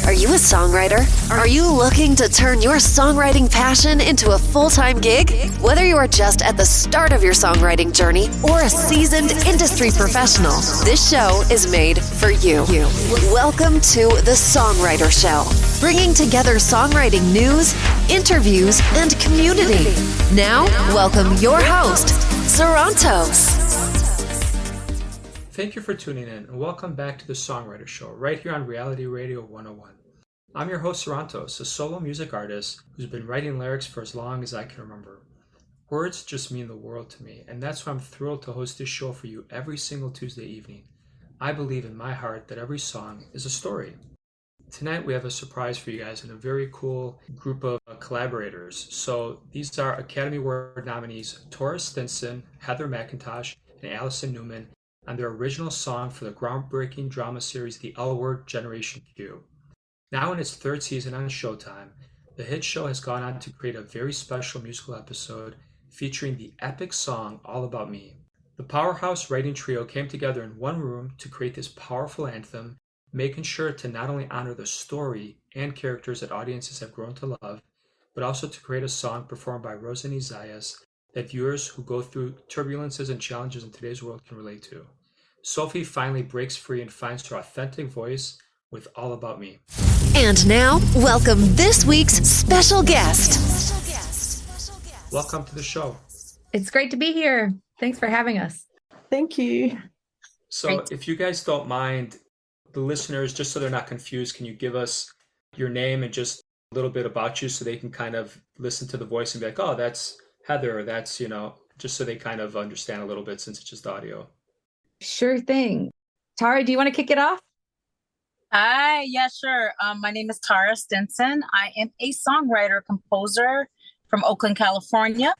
Are you a songwriter? Are you looking to turn your songwriting passion into a full-time gig? Whether you are just at the start of your songwriting journey or a seasoned industry professional, this show is made for you. Welcome to the Songwriter Show, bringing together songwriting news, interviews, and community. Now, welcome your host, Sarantos. Thank you for tuning in, and welcome back to the Songwriter Show, right here on Reality Radio 101. I'm your host, Sarantos, a solo music artist who's been writing lyrics for as long as I can remember. Words just mean the world to me, and that's why I'm thrilled to host this show for you every single Tuesday evening. I believe in my heart that every song is a story. Tonight we have a surprise for you guys and a very cool group of collaborators. So these are Academy Award nominees Tora Stinson, Heather McIntosh, and Allison Newman on their original song for the groundbreaking drama series The L Word Generation Q. Now in its third season on Showtime, the hit show has gone on to create a very special musical episode featuring the epic song All About Me. The powerhouse writing trio came together in one room to create this powerful anthem, making sure to not only honor the story and characters that audiences have grown to love, but also to create a song performed by Rosanny Zayas that viewers who go through turbulences and challenges in today's world can relate to. Sophie finally breaks free and finds her authentic voice with All About Me. And now, welcome this week's special guest. Welcome to the show. It's great to be here. Thanks for having us. Thank you. So Great. if you guys don't mind, the listeners, just so they're not confused, can you give us your name and just a little bit about you so they can kind of listen to the voice and be like, oh, that's Heather, or that's, just so they kind of understand a little bit since it's just audio. Sure thing. Tara, do you want to kick it off? Hi, yeah, sure. My name is Tara Stinson. I am a songwriter, composer from Oakland, California,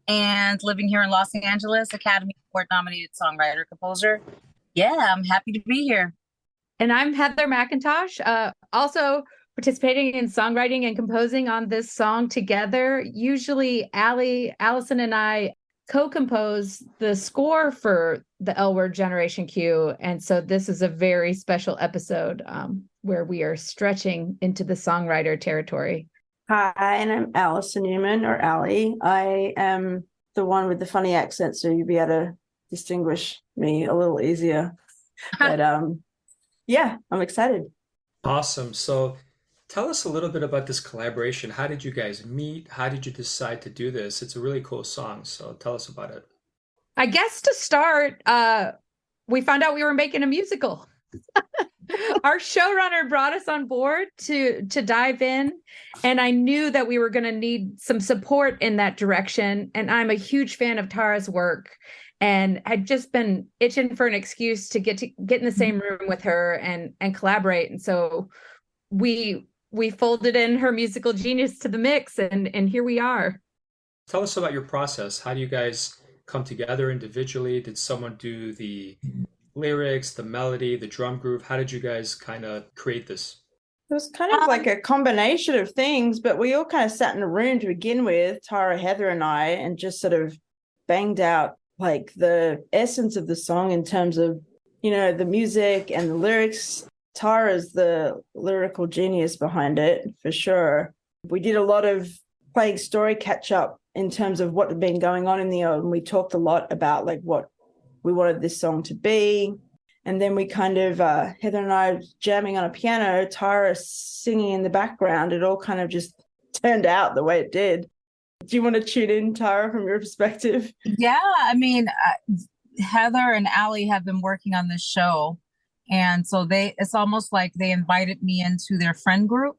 and living here in Los Angeles, Academy Award nominated songwriter, composer. Yeah, I'm happy to be here. And I'm Heather McIntosh, also participating in songwriting and composing on this song together. Usually Allison and I co-compose the score for the L Word Generation Q. And so this is a very special episode where we are stretching into the songwriter territory. Hi, and I'm Allison Newman, or Allie. I am the one with the funny accent, so you'll be able to distinguish me a little easier. But yeah, I'm excited. Awesome. So tell us a little bit about this collaboration. How did you guys meet? How did you decide to do this? It's a really cool song, so tell us about it. I guess to start, we found out we were making a musical. Our showrunner brought us on board to dive in, and I knew that we were going to need some support in that direction. And I'm a huge fan of Tara's work, and had just been itching for an excuse to get in the same room with her and collaborate. And so we folded in her musical genius to the mix, and here we are. Tell us about your process. How do you guys come together individually? Did someone do the lyrics, the melody, the drum groove? How did you guys kind of create this? It was kind of like a combination of things, but we all kind of sat in a room to begin with, Tara, Heather, and I, and just sort of banged out like the essence of the song in terms of, the music and the lyrics. Tara's the lyrical genius behind it, for sure. We did a lot of playing story catch-up in terms of what had been going on in the album. We talked a lot about like what we wanted this song to be. And then we kind of, Heather and I jamming on a piano, Tara singing in the background. It all kind of just turned out the way it did. Do you want to tune in, Tara, from your perspective? Yeah, I mean, Heather and Allie have been working on this show. And so it's almost like they invited me into their friend group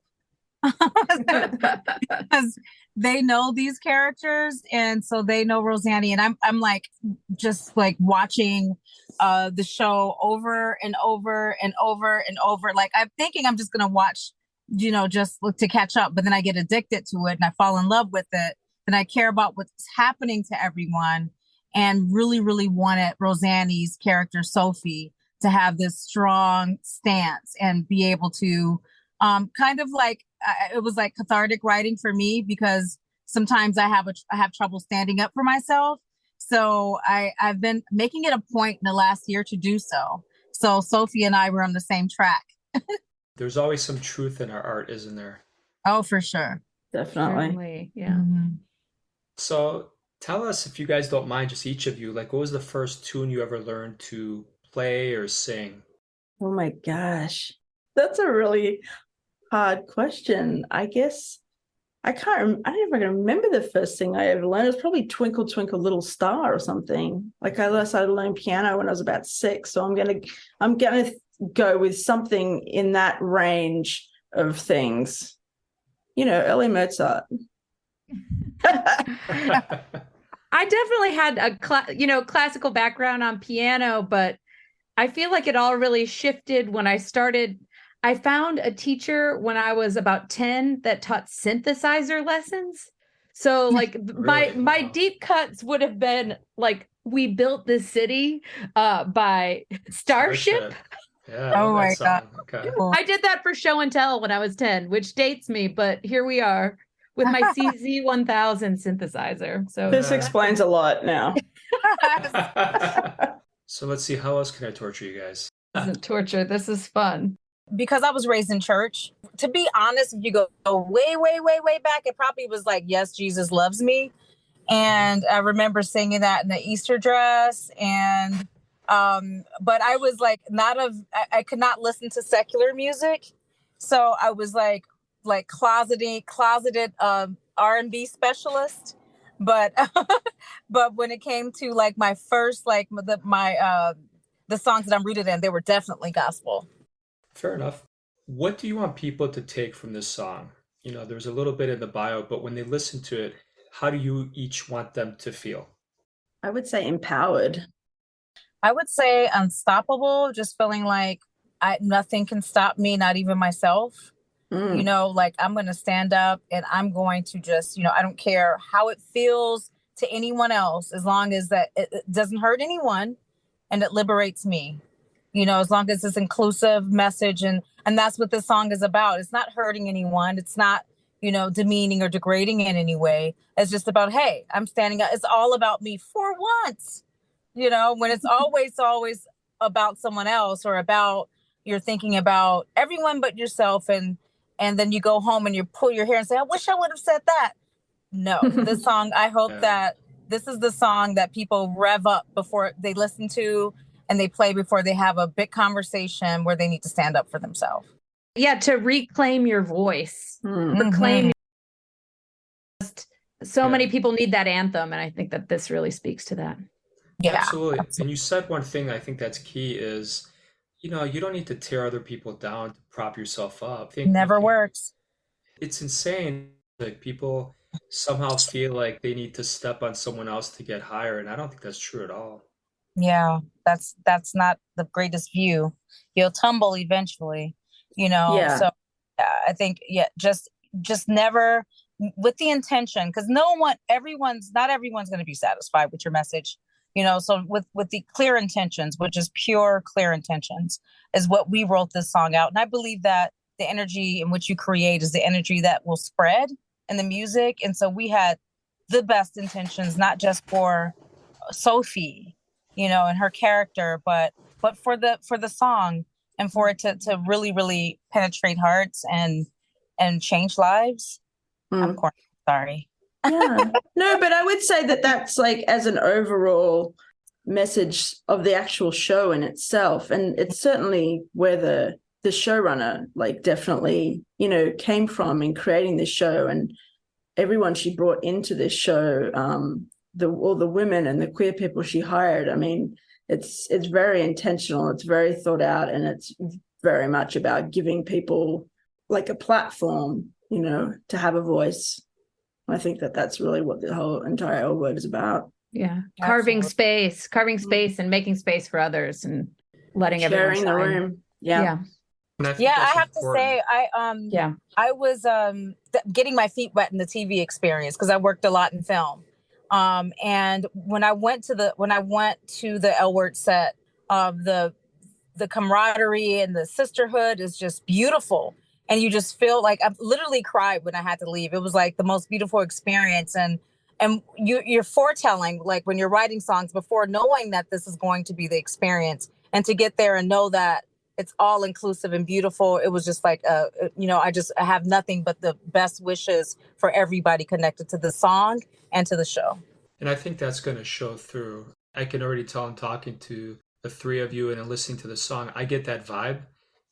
because they know these characters. And so they know Rosanny, and I'm like, just like watching the show over and over and over and over. Like I'm thinking I'm just going to watch, just to catch up, but then I get addicted to it and I fall in love with it. And I care about what's happening to everyone, and really, really wanted Rosanny's character, Sophie, to have this strong stance and be able to kind of like, it was like cathartic writing for me, because sometimes I have trouble standing up for myself. So I've been making it a point in the last year to do so. So Sophie and I were on the same track. There's always some truth in our art, isn't there? Oh, for sure. Definitely. Certainly, yeah. Mhm. So tell us, if you guys don't mind, just each of you, like what was the first tune you ever learned to play or sing? Oh my gosh. That's a really hard question. I guess I don't know if I can remember the first thing I ever learned. It was probably Twinkle Twinkle Little Star or something. Like I started learning piano when I was about 6. So I'm gonna go with something in that range of things. Early Mozart. I definitely had a classical background on piano, but I feel like it all really shifted when I started. I found a teacher when I was about 10 that taught synthesizer lessons. So like Really? my Wow. deep cuts would have been like We Built This City by Starship. Yeah, I Oh love my that song. Okay. Cool. I did that for show and tell when I was 10, which dates me, but here we are with my CZ1000 synthesizer. So This Yeah. explains a lot now. So let's see, how else can I torture you guys? this isn't torture. This is fun. Because I was raised in church. To be honest, if you go way, way, way, way back, it probably was like, Yes, Jesus Loves Me. And I remember singing that in the Easter dress. And but I was like I could not listen to secular music. So I was like closeted R&B specialist. But but when it came to like my first the songs that I'm rooted in, they were definitely gospel. Fair enough. What do you want people to take from this song? There's a little bit in the bio, but when they listen to it, how do you each want them to feel? I would say empowered. I would say unstoppable, just feeling like nothing can stop me, not even myself. Like I'm going to stand up and I'm going to just, I don't care how it feels to anyone else, as long as that it doesn't hurt anyone and it liberates me, as long as it's inclusive message. And that's what this song is about. It's not hurting anyone. It's not, demeaning or degrading in any way. It's just about, hey, I'm standing up. It's all about me for once, when it's always about someone else, or about you're thinking about everyone but yourself. And then you go home and you pull your hair and say, I wish I would have said that. No, this song, I hope that this is the song that people rev up before they listen to, and they play before they have a big conversation where they need to stand up for themselves. Yeah, to reclaim your voice. Reclaim. So many people need that anthem, and I think that this really speaks to that. Yeah, absolutely. And you said one thing I think that's key is, you don't need to tear other people down to prop yourself up. Never works. It's insane. Like people somehow feel like they need to step on someone else to get higher, and I don't think that's true at all. Yeah, that's not the greatest view. You'll tumble eventually, Yeah. So I think, just never with the intention, because not everyone's going to be satisfied with your message, so with the clear intentions, which is pure clear intentions, is what we wrote this song out. And I believe that the energy in which you create is the energy that will spread in the music. And so we had the best intentions, not just for Sophie, and her character, but for the song, and for it to really, really penetrate hearts and change lives. I'm corny, sorry. Yeah. No, but I would say that that's like as an overall message of the actual show in itself. And it's certainly where the showrunner like definitely, came from in creating this show, and everyone she brought into this show, all the women and the queer people she hired. I mean, it's very intentional. It's very thought out, and it's very much about giving people like a platform, to have a voice. I think that that's really what the whole entire word is about. Yeah. Absolutely. Carving space and making space for others, and letting everyone Sharing the shine. room. Yeah. And I think I that's have important. to say, I was getting my feet wet in the TV experience, because I worked a lot in film. And when I went to the L Word set, the camaraderie and the sisterhood is just beautiful. And you just feel like I literally cried when I had to leave. It was like the most beautiful experience. And you're foretelling, like when you're writing songs before, knowing that this is going to be the experience, and to get there and know that it's all inclusive and beautiful. It was just like, I have nothing but the best wishes for everybody connected to the song and to the show. And I think that's going to show through. I can already tell I'm talking to the three of you and then listening to the song. I get that vibe.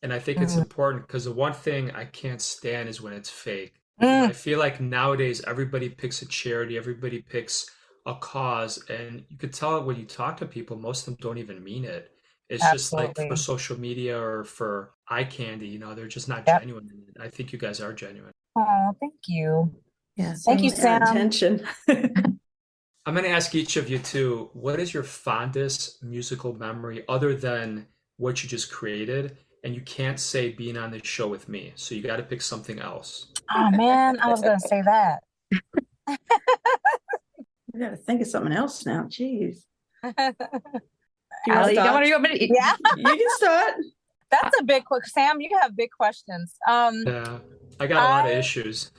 And I think it's important because the one thing I can't stand is when it's fake. I feel like nowadays everybody picks a charity, everybody picks a cause. And you could tell when you talk to people, most of them don't even mean it. It's just like for social media or for eye candy, they're just not genuine. I think you guys are genuine. Oh, thank you. Yeah. Thank you, Sam. Attention. I'm going to ask each of you too, what is your fondest musical memory other than what you just created? And you can't say being on this show with me. So you got to pick something else. Oh, man, I was going to say that. I got to think of something else now. Jeez. Allie, you want me to? Yeah. You can start. That's a big question. Sam, you have big questions. Yeah, I got a lot of issues.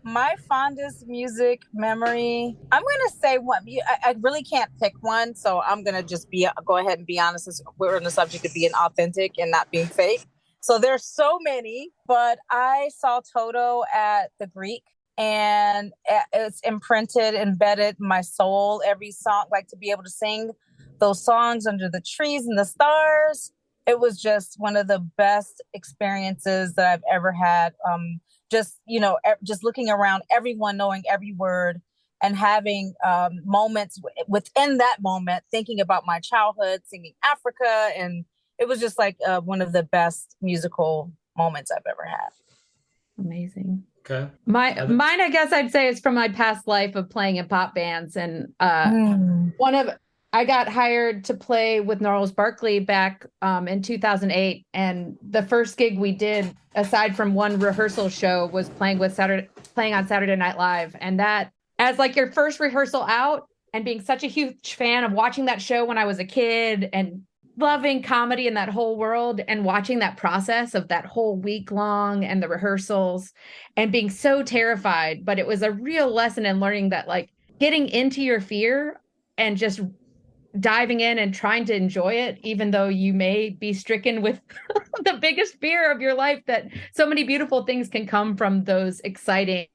My fondest music memory, I'm going to say one. I really can't pick one, so I'm going to just go ahead and be honest, as we're on the subject of being authentic and not being fake. So there's so many, but I saw Toto at the Greek, and it's imprinted, embedded in my soul. Every song, like to be able to sing those songs under the trees and the stars. It was just one of the best experiences that I've ever had. Just looking around, everyone knowing every word and having moments within that moment, thinking about my childhood, singing Africa. And it was just like one of the best musical moments I've ever had. Amazing. Okay. Mine, I guess I'd say is from my past life of playing in pop bands. And I got hired to play with Gnarls Barkley back in 2008. And the first gig we did, aside from one rehearsal show, was playing on Saturday Night Live. And that, as like your first rehearsal out, and being such a huge fan of watching that show when I was a kid and loving comedy in that whole world, and watching that process of that whole week long and the rehearsals and being so terrified. But it was a real lesson in learning that, like, getting into your fear and just diving in and trying to enjoy it, even though you may be stricken with the biggest fear of your life, that so many beautiful things can come from those exciting,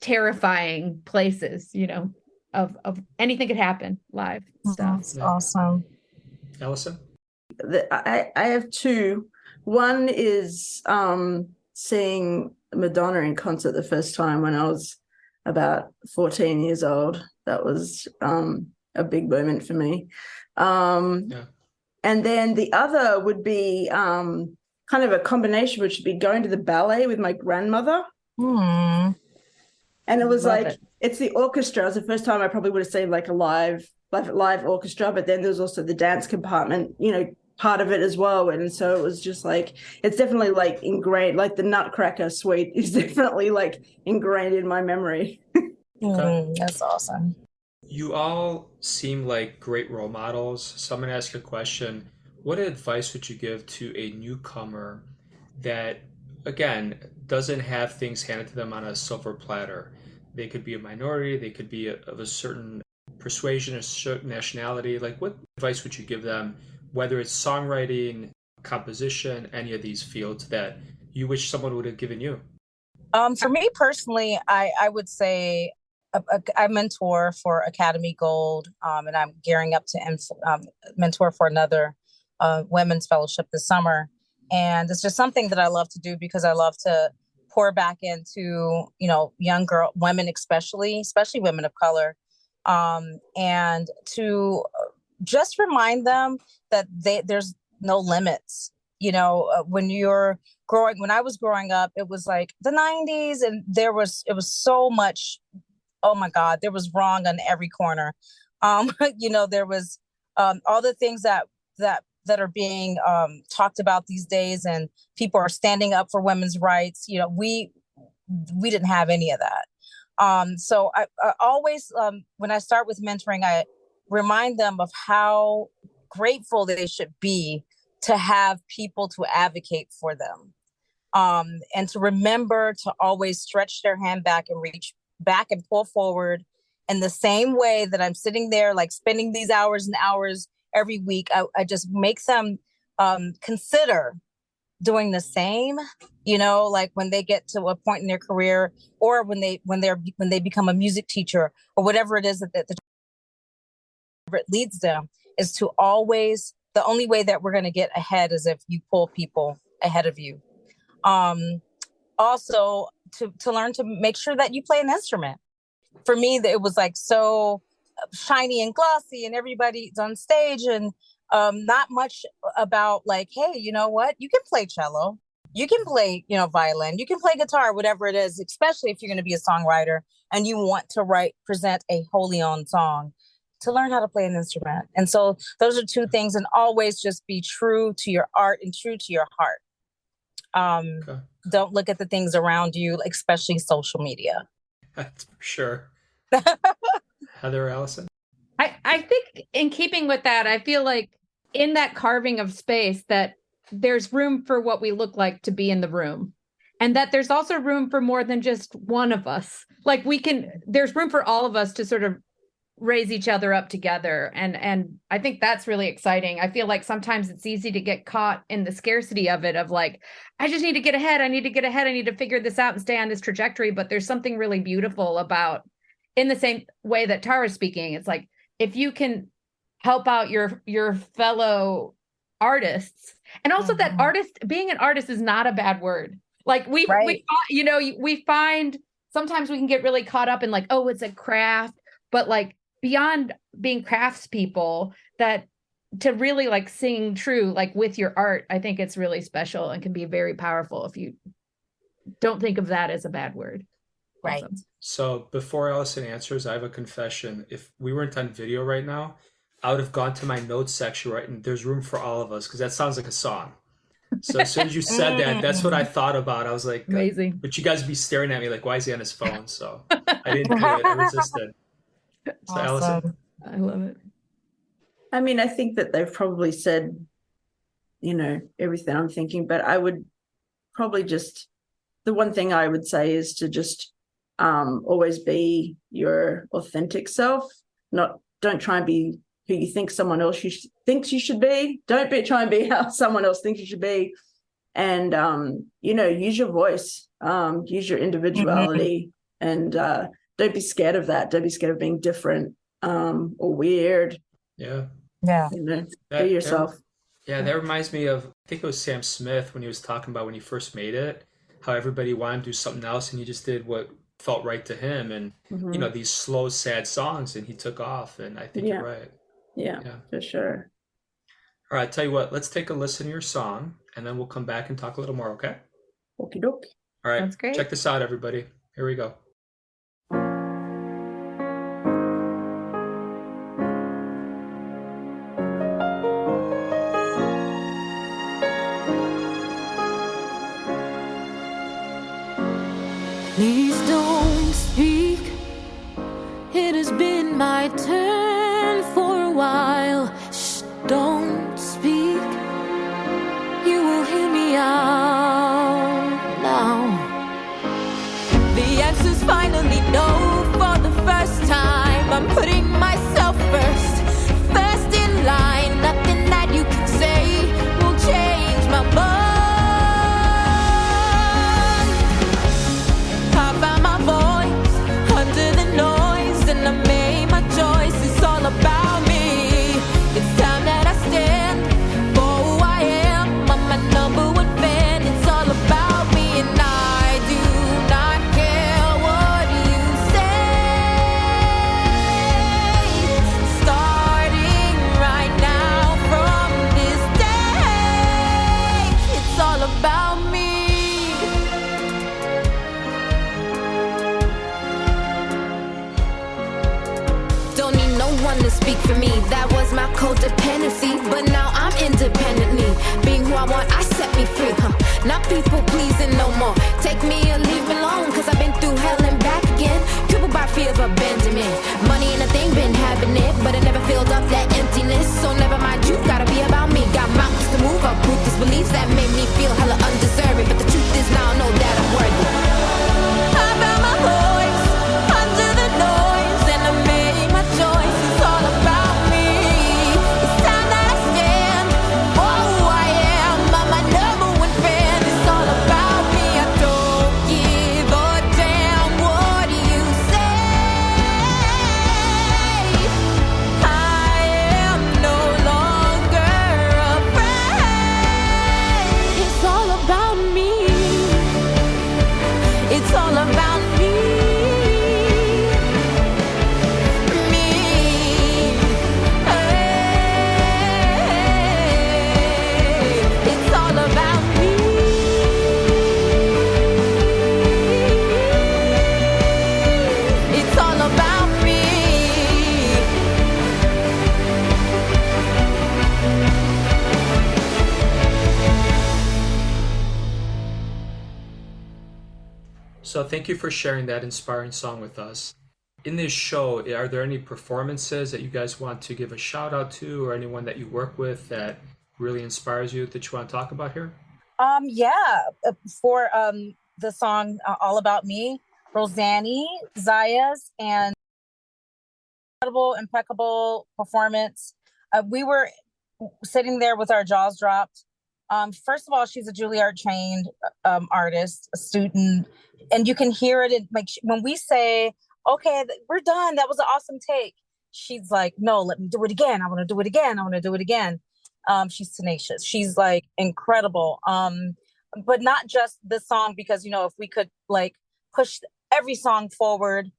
terrifying places, of anything could happen live stuff. That's awesome. Allison? I have two. One is seeing Madonna in concert the first time when I was about 14 years old. That was a big moment for me. And then the other would be kind of a combination, which would be going to the ballet with my grandmother. And it was it's the orchestra. It was the first time I probably would have seen like a live orchestra, but then there's also the dance compartment, part of it as well. And so it was just like, it's definitely like ingrained, like the Nutcracker suite is definitely like ingrained in my memory. That's awesome. You all seem like great role models. So I'm going to ask you a question. What advice would you give to a newcomer that, again, doesn't have things handed to them on a silver platter? They could be a minority. They could be of a certain persuasion, a certain nationality. Like, what advice would you give them, whether it's songwriting, composition, any of these fields that you wish someone would have given you? For me personally, I would say I mentor for Academy Gold, and I'm gearing up to mentor for another women's fellowship this summer. And it's just something that I love to do because I love to pour back into, young women, especially women of color, and to just remind them that there's no limits. When I was growing up, it was like the 90s, and it was so much. Oh my God, there was wrong on every corner. There was all the things that are being talked about these days, and people are standing up for women's rights. We didn't have any of that. So I always, when I start with mentoring, I remind them of how grateful they should be to have people to advocate for them, and to remember to always stretch their hand back and reach back and pull forward in the same way that I'm sitting there, like spending these hours and hours every week. I just make them consider doing the same, like when they get to a point in their career, or when they become a music teacher, or whatever it is that it leads them, is to always, the only way that we're going to get ahead is if you pull people ahead of you. Also to learn to make sure that you play an instrument. For me, it was like so shiny and glossy and everybody's on stage, and not much about like, hey, you know what? You can play cello, you can play, violin, you can play guitar, whatever it is, especially if you're going to be a songwriter and you want to present a wholly owned song, to learn how to play an instrument. And so those are two things, and always just be true to your art and true to your heart. Okay. Don't look at the things around you, especially social media. That's for sure. Heather, Allison? I think in keeping with that, I feel like in that carving of space that there's room for what we look like to be in the room. And that there's also room for more than just one of us. Like there's room for all of us to sort of raise each other up together. And I think that's really exciting. I feel like sometimes it's easy to get caught in the scarcity of it, of like, I just need to get ahead. I need to figure this out and stay on this trajectory. But there's something really beautiful about, in the same way that Tara's speaking, it's like, if you can help out your fellow artists, and also that being an artist is not a bad word. Like we find sometimes we can get really caught up in like, oh, it's a craft, but like beyond being craftspeople, that to really like sing true, like with your art, I think it's really special and can be very powerful if you don't think of that as a bad word. Right. Awesome. So before Allison answers, I have a confession. If we weren't on video right now, I would have gone to my notes section, right? And there's room for all of us, because that sounds like a song. So as soon as you said that, that's what I thought about. I was like, amazing. But you guys would be staring at me like, why is he on his phone? So I didn't do it. I resisted. So Awesome. Allison? I love it. I mean, I think that they've probably said, everything I'm thinking, but I would probably just, the one thing I would say is to just always be your authentic self. Don't try and be who you think someone else thinks you should be. Don't try and be how someone else thinks you should be. And, use your voice, use your individuality, and don't be scared of that. Don't be scared of being different or weird. Yeah. Yeah. Be yourself. That reminds me of, I think it was Sam Smith when he was talking about when he first made it, how everybody wanted to do something else and he just did what felt right to him, and these slow, sad songs, and he took off. And I think you're right. Yeah, for sure. All right, tell you what, let's take a listen to your song, and then we'll come back and talk a little more, okay? Okie doke. All right, that's great. Check this out, everybody. Here we go. Please don't speak. It has been my turn for a while. Shh, don't speak. You will hear me out now. The answer's finally no. For the first time, I'm putting myself first. First in line. Nothing that you can say will change my mind. About me, it's time that I stand for who I am. I'm my number one fan. It's all about me, and I do not care what you say. Starting right now from this day, it's all about me. Don't need no one to speak for me. That was my codependency, but now I'm independently. Being who I want, I set me free. Not people pleasing no more. Take me or leave me alone, cause I've been through hell and back again. Crippled by fear of abandonment. Money ain't a thing, been having it, but it never filled up that emptiness. So never mind, you gotta be about me. Got mountains to move up, ruthless beliefs that made me feel hella undeserving. But the truth is now I know that I'm worthy. I found my voice under the noise, and I made my choice. It's all about me. It's time that I stand for who I So thank you for sharing that inspiring song with us. In this show, are there any performances that you guys want to give a shout out to, or anyone that you work with that really inspires you that you want to talk about here? Yeah, for the song All About Me, Rosanny, Zayas, and impeccable performance. We were sitting there with our jaws dropped. First of all, she's a Juilliard trained artist, a student, and you can hear it in, like, when we say, okay, we're done, that was an awesome take, she's like, no, let me do it again, I want to do it again, I want to do it again. She's tenacious, she's like incredible. But not just this song, because if we could like push every song forward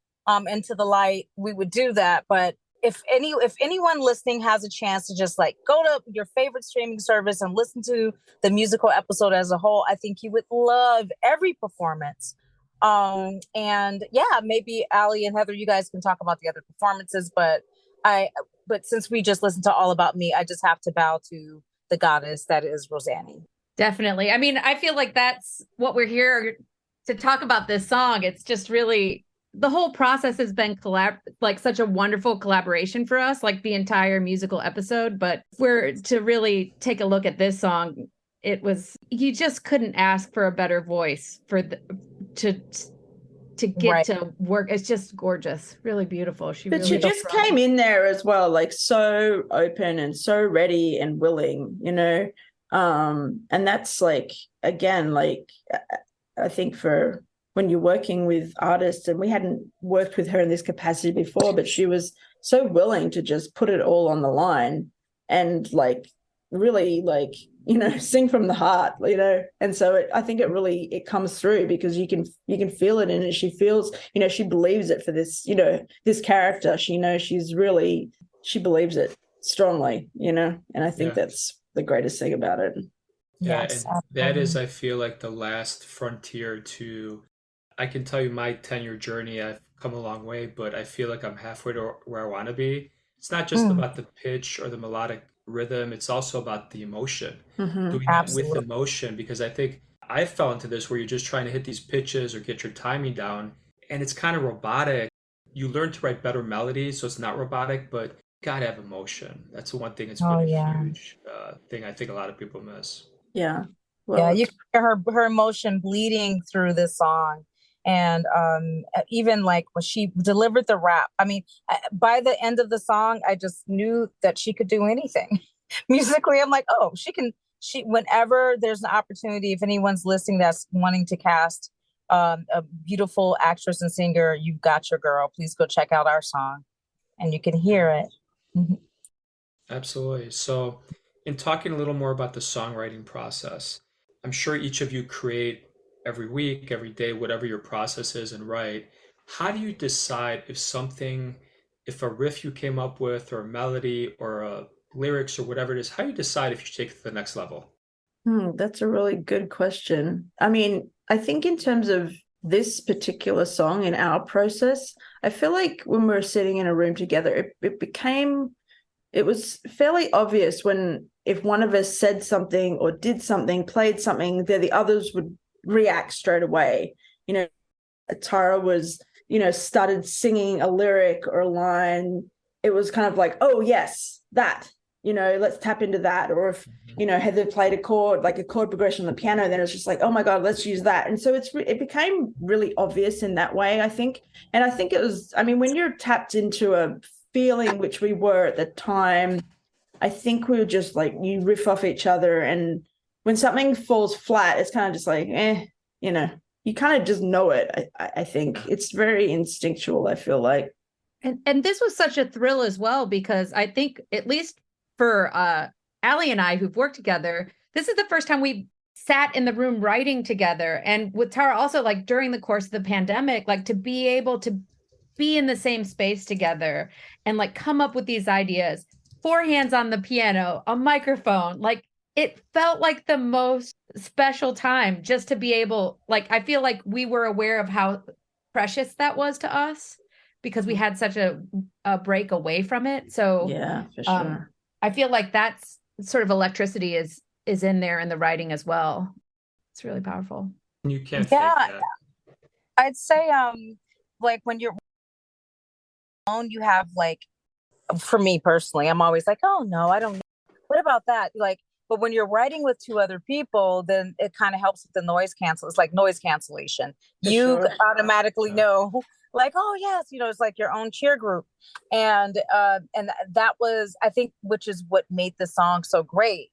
into the light, we would do that. But if anyone listening has a chance to just like go to your favorite streaming service and listen to the musical episode as a whole, I think you would love every performance. And yeah, maybe Ali and Heather, you guys can talk about the other performances, but since we just listened to All About Me, I just have to bow to the goddess that is Rosanny. Definitely. I mean, I feel like that's what we're here to talk about, this song. It's just really, the whole process has been like such a wonderful collaboration for us, like the entire musical episode. But if we're to really take a look at this song, it was, you just couldn't ask for a better voice to get Right. to work. It's just gorgeous, really beautiful. But she just came in there as well, like so open and so ready and willing, and that's like, again, like I think for when you're working with artists, and we hadn't worked with her in this capacity before, but she was so willing to just put it all on the line and like really like, sing from the heart, and so I think it comes through, because you can feel it in it. She feels, she believes it for this, this character. She knows she believes it strongly, and I think that's the greatest thing about it. Yeah, Yes, and that is, I feel like, the last frontier to, I can tell you my 10-year journey, I've come a long way, but I feel like I'm halfway to where I want to be. It's not just about the pitch or the melodic rhythm, it's also about the emotion. Mm-hmm. Doing that with emotion, because I think I fell into this where you're just trying to hit these pitches or get your timing down, and it's kind of robotic. You learn to write better melodies, so it's not robotic, but you gotta have emotion. That's the one thing that's been a huge thing I think a lot of people miss. Yeah. Well, yeah, you can hear her emotion bleeding through this song. And even like when she delivered the rap, I mean, by the end of the song, I just knew that she could do anything. Musically, I'm like, oh, whenever there's an opportunity, if anyone's listening that's wanting to cast a beautiful actress and singer, you've got your girl. Please go check out our song and you can hear it. Absolutely. So in talking a little more about the songwriting process, I'm sure each of you create every week, every day, whatever your process is, and write. How do you decide if a riff you came up with, or a melody, or a lyrics, or whatever it is, how do you decide if you take it to the next level? That's a really good question. I mean, I think in terms of this particular song in our process, I feel like when we were sitting in a room together, it was fairly obvious if one of us said something or did something, played something, that the others would react straight away. Tara was, started singing a lyric or a line. It was kind of like, oh yes, that, let's tap into that. Or if, Heather played a chord progression on the piano, then it's just like, oh my God, let's use that. And so it became really obvious in that way, I think. And I think it was, when you're tapped into a feeling, which we were at the time, I think we were just like, you riff off each other, and when something falls flat, it's kind of just like, you kind of just know it. I think it's very instinctual, I feel like. And this was such a thrill as well, because I think, at least for Ali and I, who've worked together, this is the first time we sat in the room writing together. And with Tara also, like during the course of the pandemic, like to be able to be in the same space together and like come up with these ideas, 4 hands on the piano, a microphone, like it felt like the most special time just to be able, like, I feel like we were aware of how precious that was to us because we had such a break away from it. So yeah, for sure. I feel like that's sort of electricity is in there in the writing as well. It's really powerful. You can't fake that. I'd say like when you're alone, you have like, for me personally, I'm always like, oh no, I don't, what about that? Like, but when you're writing with two other people, then it kind of helps with the noise cancel. It's like noise cancellation. For You sure. automatically know, like, oh yes, it's like your own cheer group. And that was, I think, which is what made the song so great,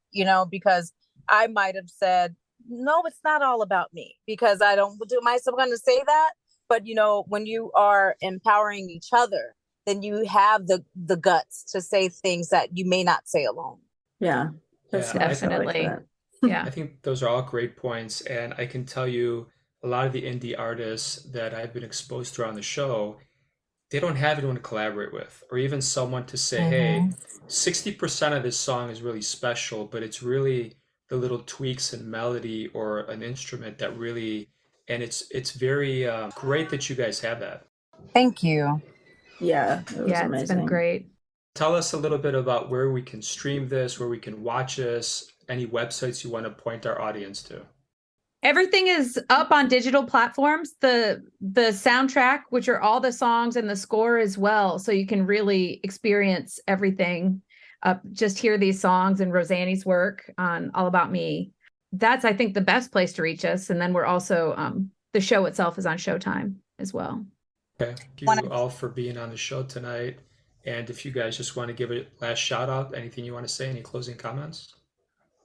because I might have said, no, it's not all about me, because I don't do myself going to say that. But when you are empowering each other, then you have the guts to say things that you may not say alone. Yeah. That's Yeah, nice. I like Definitely. that. Yeah. I think those are all great points. And I can tell you a lot of the indie artists that I've been exposed to on the show, they don't have anyone to collaborate with, or even someone to say, hey, 60% of this song is really special, but it's really the little tweaks in melody or an instrument that really, and it's very great that you guys have that. Thank you. Yeah, it was Yeah, amazing. it's been great. Tell us a little bit about where we can stream this, where we can watch this, any websites you want to point our audience to. Everything is up on digital platforms. The soundtrack, which are all the songs, and the score as well, so you can really experience everything. Just hear these songs and Rosanne's work on All About Me. That's, I think, the best place to reach us. And then we're also the show itself is on Showtime as well. Okay. Thank you all for being on the show tonight. And if you guys just want to give a last shout out, anything you want to say, any closing comments?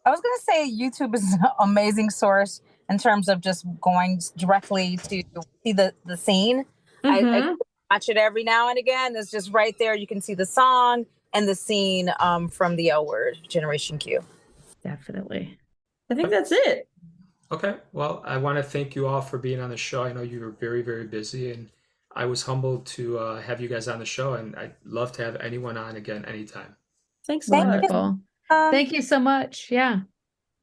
I was going to say YouTube is an amazing source in terms of just going directly to see the scene. I watch it every now and again. It's just right there. You can see the song and the scene from the L Word, Generation Q. Definitely. I think that's it. Okay. Well, I want to thank you all for being on the show. I know you were very, very busy, and I was humbled to have you guys on the show, and I'd love to have anyone on again anytime. Thanks a lot. Wonderful. Thank you so much. Yeah.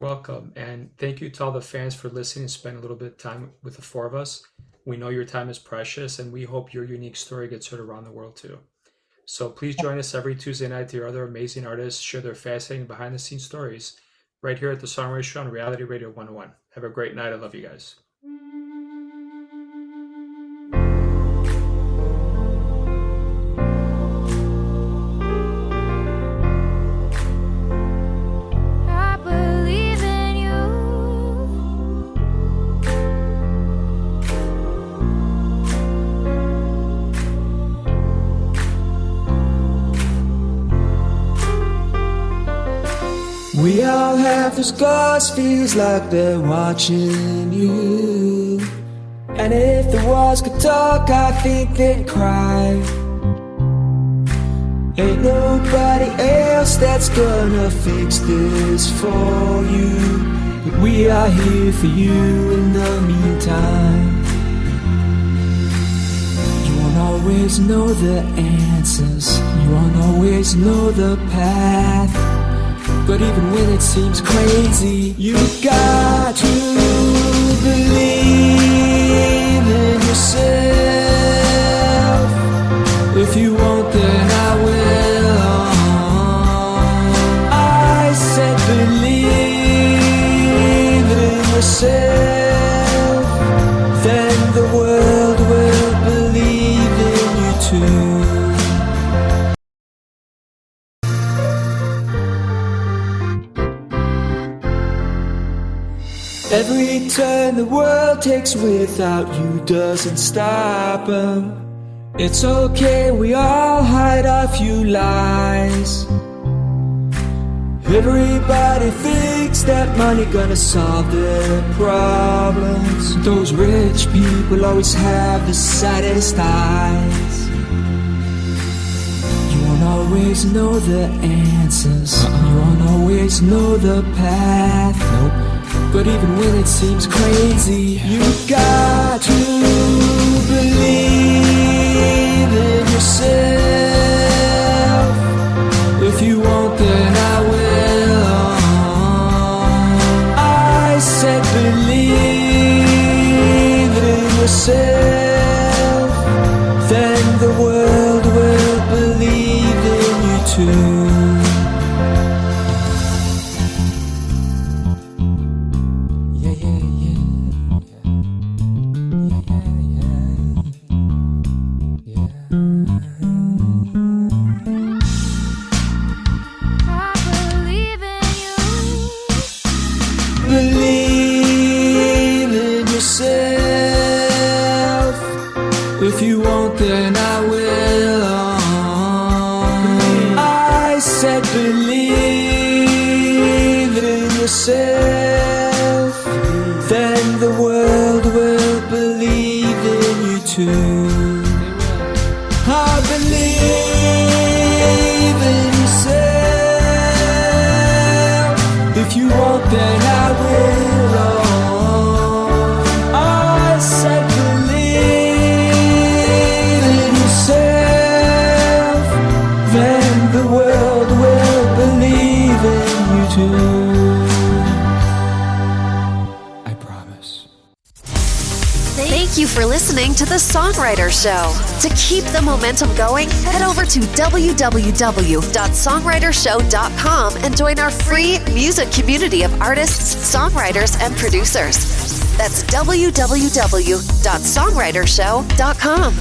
Welcome. And thank you to all the fans for listening and spending a little bit of time with the four of us. We know your time is precious, and we hope your unique story gets heard around the world too. So please join us every Tuesday night to hear other amazing artists share their fascinating behind-the-scenes stories right here at the Songwriter Show on Reality Radio 101. Have a great night. I love you guys. I believe in you. We all have the scars, feels like they're watching you. And if the walls could talk, I think they'd cry. Ain't nobody else that's gonna fix this for you, but we are here for you in the meantime. You won't always know the answers, you won't always know the path, but even when it seems crazy, you got to believe in yourself. If you won't, then I will. I said believe in yourself, then the world will believe in you too. Every turn the world takes without you doesn't stop 'em. It's okay, we all hide a few lies. Everybody thinks that money gonna solve their problems. Those rich people always have the saddest eyes. You won't always know the answers, you won't always know the path. Nope. But even when it seems crazy, you got to believe in yourself. If you won't, then I will. I said believe in yourself, then the world will believe in you too. Yeah. then the world will believe in you too. I believe in yourself. If you want, then I will. I said believe in yourself, then the world will believe in you too. I promise. Thank you for listening to The Songwriter Show. To keep the momentum going, head over to www.songwritershow.com and join our free music community of artists, songwriters, and producers. That's www.songwritershow.com.